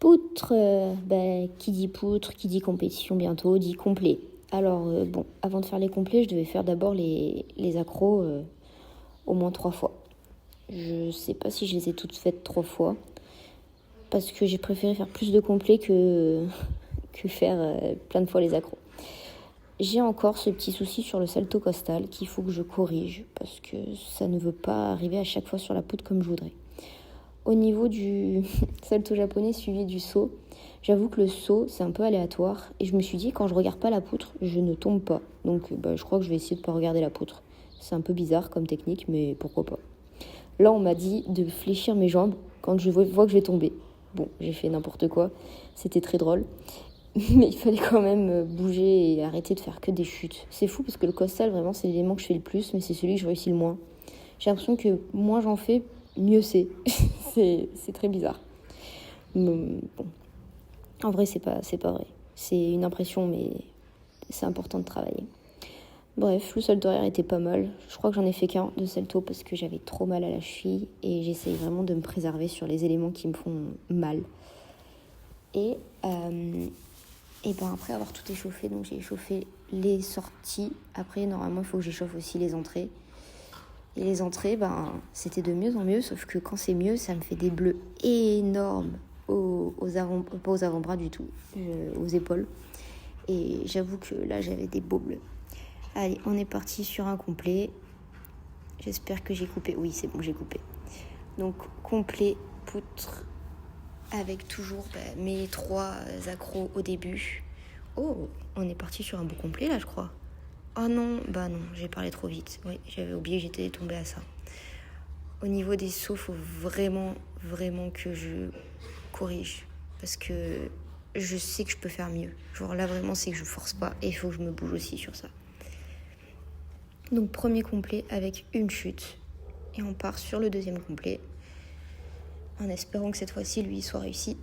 Poutre, qui dit poutre, qui dit compétition bientôt, dit complet. Alors, avant de faire les complets, je devais faire d'abord les accros au moins 3 fois. Je sais pas si je les ai toutes faites 3 fois, parce que j'ai préféré faire plus de complets que faire plein de fois les accros. J'ai encore ce petit souci sur le salto costal qu'il faut que je corrige, parce que ça ne veut pas arriver à chaque fois sur la poutre comme je voudrais. Au niveau du salto japonais suivi du saut, j'avoue que le saut, c'est un peu aléatoire. Et je me suis dit, quand je regarde pas la poutre, je ne tombe pas. Donc je crois que je vais essayer de pas regarder la poutre. C'est un peu bizarre comme technique, mais pourquoi pas. Là, on m'a dit de fléchir mes jambes quand je vois que je vais tomber. Bon, j'ai fait n'importe quoi. C'était très drôle. Mais il fallait quand même bouger et arrêter de faire que des chutes. C'est fou parce que le costal, vraiment, c'est l'élément que je fais le plus, mais c'est celui que je réussis le moins. J'ai l'impression que moins j'en fais, mieux c'est. c'est très bizarre. Bon. En vrai, c'est pas vrai. C'est une impression, mais c'est important de travailler. Bref, le salto arrière était pas mal. Je crois que j'en ai fait qu'un de salto parce que j'avais trop mal à la cheville et j'essaye vraiment de me préserver sur les éléments qui me font mal. Et après avoir tout échauffé, donc j'ai échauffé les sorties. Après, normalement, il faut que j'échauffe aussi les entrées. Et les entrées, c'était de mieux en mieux, sauf que quand c'est mieux, ça me fait des bleus énormes pas aux avant-bras du tout, aux épaules. Et j'avoue que là, j'avais des beaux bleus. Allez, on est parti sur un complet. J'espère que j'ai coupé. Oui, c'est bon, j'ai coupé. Donc, complet, poutre, avec toujours mes 3 accros au début. Oh, on est parti sur un beau complet là, je crois. Oh non, non, j'ai parlé trop vite. Oui, j'avais oublié que j'étais tombée à ça. Au niveau des sauts, il faut vraiment, vraiment que je corrige. Parce que je sais que je peux faire mieux. Genre là, vraiment, c'est que je force pas. Et il faut que je me bouge aussi sur ça. Donc, premier complet avec une chute. Et on part sur le deuxième complet. En espérant que cette fois-ci, lui, soit réussi.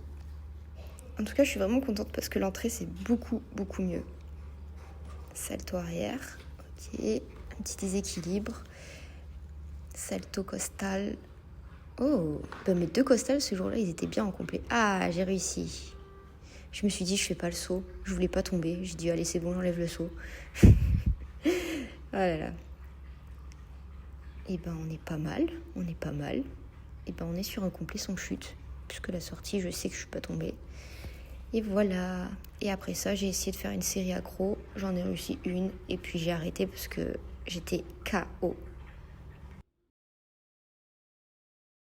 En tout cas, je suis vraiment contente parce que l'entrée, c'est beaucoup, beaucoup mieux. Salto arrière. Ok. Un petit déséquilibre. Salto costal. Oh, mes 2 costals ce jour-là, ils étaient bien en complet. Ah, j'ai réussi. Je me suis dit, je fais pas le saut. Je voulais pas tomber. J'ai dit, allez, c'est bon, j'enlève le saut. Oh là là. Et on est pas mal. Et on est sur un complet sans chute. Puisque la sortie, je sais que je suis pas tombée. Et voilà. Et après ça, j'ai essayé de faire une série accro. J'en ai réussi une. Et puis j'ai arrêté parce que j'étais KO.